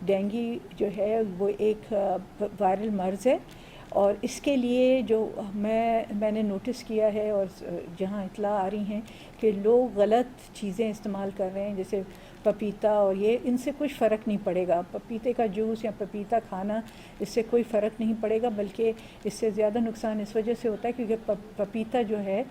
Dengue جو ہے وہ ایک وائرل مرض ہے، اور اس کے لیے جو میں نے نوٹس کیا ہے اور جہاں اطلاع آ رہی ہیں کہ لوگ غلط چیزیں استعمال کر رہے ہیں، جیسے پپیتا، اور یہ ان سے کچھ فرق نہیں پڑے گا. پپیتے کا جوس یا پپیتا کھانا اس سے کوئی فرق نہیں پڑے گا، بلکہ اس سے زیادہ نقصان اس وجہ سے ہوتا ہے کیونکہ پپیتا جو ہے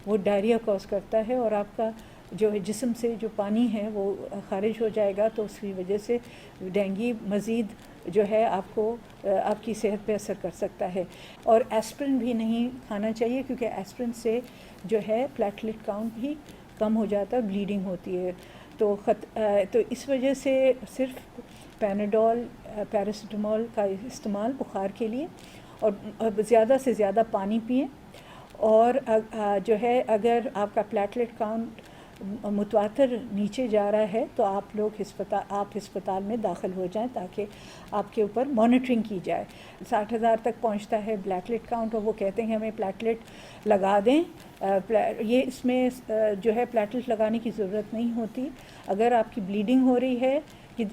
وہ ڈائریا کوز کرتا ہے، اور آپ کا جو جسم سے جو پانی ہے وہ خارج ہو جائے گا، تو اس کی وجہ سے ڈینگی مزید جو ہے آپ کو آپ کی صحت پہ اثر کر سکتا ہے. اور ایسپرن بھی نہیں کھانا چاہیے کیونکہ ایسپرن سے جو ہے پلیٹلیٹ کاؤنٹ بھی کم ہو جاتا ہے، بلیڈنگ ہوتی ہے. تو اس وجہ سے صرف پیناڈول، پیراسیٹامول کا استعمال بخار کے لیے، اور زیادہ سے زیادہ پانی پئیں. اور جو ہے اگر آپ کا پلیٹلیٹ کاؤنٹ متواتر نیچے جا رہا ہے تو آپ ہسپتال میں داخل ہو جائیں تاکہ آپ کے اوپر مانیٹرنگ کی جائے. 60,000 تک پہنچتا ہے پلیٹلیٹ کاؤنٹ، اور وہ کہتے ہیں ہمیں پلیٹلیٹ لگا دیں. یہ اس میں جو ہے پلیٹلیٹ لگانے کی ضرورت نہیں ہوتی. اگر آپ کی بلیڈنگ ہو رہی ہے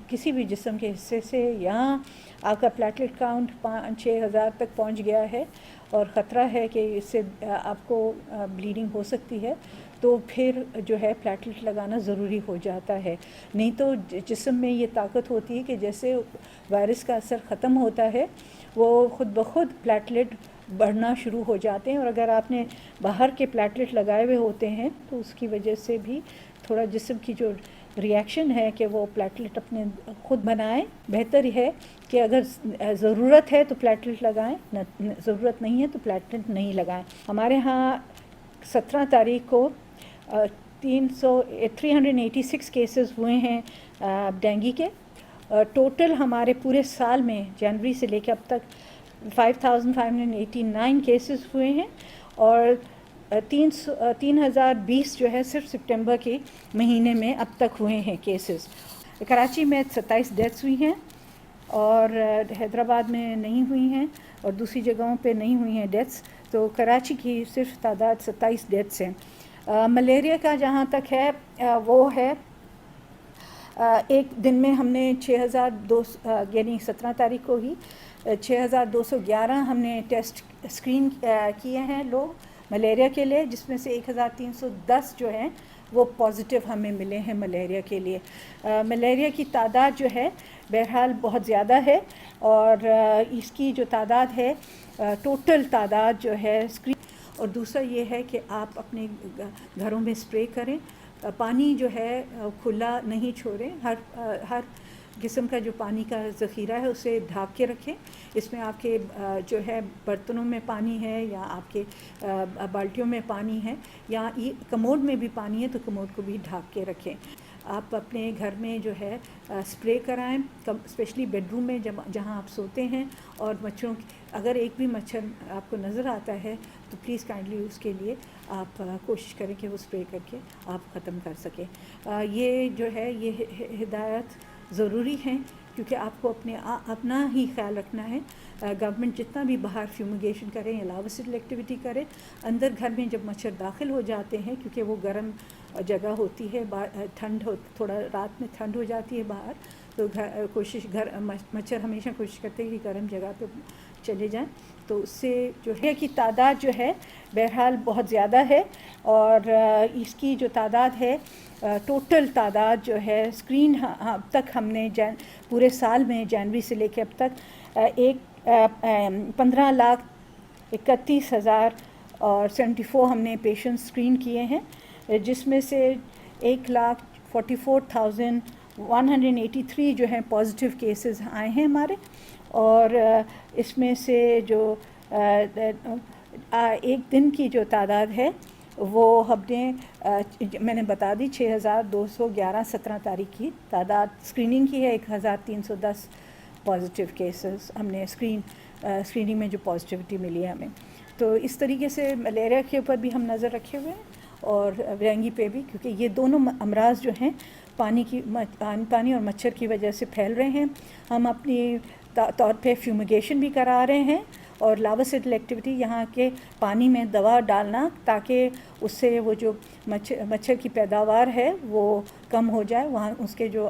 کسی بھی جسم کے حصے سے، یا آپ کا پلیٹلیٹ کاؤنٹ 5-6 ہزار تک پہنچ گیا ہے اور خطرہ ہے کہ اس سے آپ کو بلیڈنگ ہو سکتی ہے، تو پھر جو ہے پلیٹلیٹ لگانا ضروری ہو جاتا ہے. نہیں تو جسم میں یہ طاقت ہوتی ہے کہ جیسے وائرس کا اثر ختم ہوتا ہے وہ خود بخود پلیٹلیٹ بڑھنا شروع ہو جاتے ہیں. اور اگر آپ نے باہر کے پلیٹلیٹ لگائے ہوئے ہوتے ہیں تو اس کی وجہ سے بھی تھوڑا جسم کی جو ریئیکشن ہے کہ وہ پلیٹلیٹ اپنے خود بنائیں. بہتر ہے کہ اگر ضرورت ہے تو پلیٹلیٹ لگائیں، ضرورت نہیں ہے تو پلیٹلیٹ نہیں لگائیں. ہمارے ہاں 17 تاریخ کو 386 کیسز ہوئے ہیں ڈینگی کے. ٹوٹل ہمارے پورے سال میں جنوری سے لے کے اب تک 5,589 کیسز ہوئے ہیں، اور 3,020 جو ہے صرف سپٹمبر کے مہینے میں اب تک ہوئے ہیں کیسز. کراچی میں 27 ڈیتھس ہوئی ہیں، اور حیدرآباد میں نہیں ہوئی ہیں، اور دوسری جگہوں پہ نہیں ہوئی ہیں ڈیتھس. تو کراچی کی صرف تعداد 27 ڈیتھس ہیں. ملیریا کا جہاں تک ہے وہ ہے ایک دن میں ہم نے 6,200 یعنی 17 تاریخ کو ہی 6,211 ہم نے ٹیسٹ اسکرین کیے ہیں لوگ ملیریا کے لیے، جس میں سے 1,310 جو ہیں وہ پازیٹیو ہمیں ملے ہیں ملیریا کے لیے. ملیریا کی تعداد جو ہے بہرحال بہت زیادہ ہے، اور اس کی جو تعداد ہے ٹوٹل تعداد جو ہے اسکرین. اور دوسرا یہ ہے کہ آپ اپنے گھروں میں اسپرے کریں، پانی جو ہے کھلا نہیں چھوڑیں. ہر قسم کا جو پانی کا ذخیرہ ہے اسے ڈھانپ کے رکھیں. اس میں آپ کے جو ہے برتنوں میں پانی ہے، یا آپ کے بالٹیوں میں پانی ہے، یا کموڈ میں بھی پانی ہے تو کموڈ کو بھی ڈھانپ کے رکھیں. آپ اپنے گھر میں جو ہے اسپرے کرائیں، اسپیشلی بیڈ روم میں جہاں آپ سوتے ہیں. اور مچھروں اگر ایک بھی مچھر آپ کو نظر آتا ہے تو پلیز کائنڈلی اس کے لیے آپ کوشش کریں کہ وہ اسپرے کر کے آپ ختم کر سکیں. یہ جو ہے یہ ہدایت ضروری ہیں کیونکہ آپ کو اپنا ہی خیال رکھنا ہے. گورنمنٹ جتنا بھی باہر فیومیگیشن کریں یا لاوسٹل ایکٹیویٹی کریں، اندر گھر میں جب مچھر داخل ہو جاتے ہیں کیونکہ وہ گرم جگہ ہوتی ہے، تھوڑا رات میں ٹھنڈ ہو جاتی ہے باہر، تو مچھر ہمیشہ کوشش کرتے ہیں کہ گرم جگہ پہ چلے جائیں. تو اس سے جو ہے کی تعداد جو ہے بہرحال بہت زیادہ ہے، اور اس کی جو تعداد ہے ٹوٹل تعداد جو ہے اسکرین اب تک ہم نے پورے سال میں جنوری سے لے کے اب تک 15,31,074 ہم نے پیشنٹ اسکرین کیے ہیں، جس میں سے 1,44,183 جو ہیں پازیٹیو کیسز آئے ہیں ہمارے. اور اس میں سے جو ایک دن کی جو تعداد ہے وہ ہم نے میں نے بتا دی 6,211 17 تاریخ کی تعداد اسکریننگ کی ہے. 1,310 پازیٹیو کیسز ہم نے اسکریننگ میں جو پازیٹیوٹی ملی ہے ہمیں. تو اس طریقے سے ملیریا کے اوپر بھی ہم نظر رکھے ہوئے ہیں، اور ڈینگی پہ بھی، کیونکہ یہ دونوں امراض جو ہیں پانی اور مچھر کی وجہ سے پھیل رہے ہیں. ہم اپنی طور پہ فیومیگیشن بھی کرا رہے ہیں، اور لاوسٹل ایکٹیویٹی یہاں کے پانی میں دوا ڈالنا تاکہ اس سے وہ جو مچھر کی پیداوار ہے وہ کم ہو جائے، وہاں اس کے جو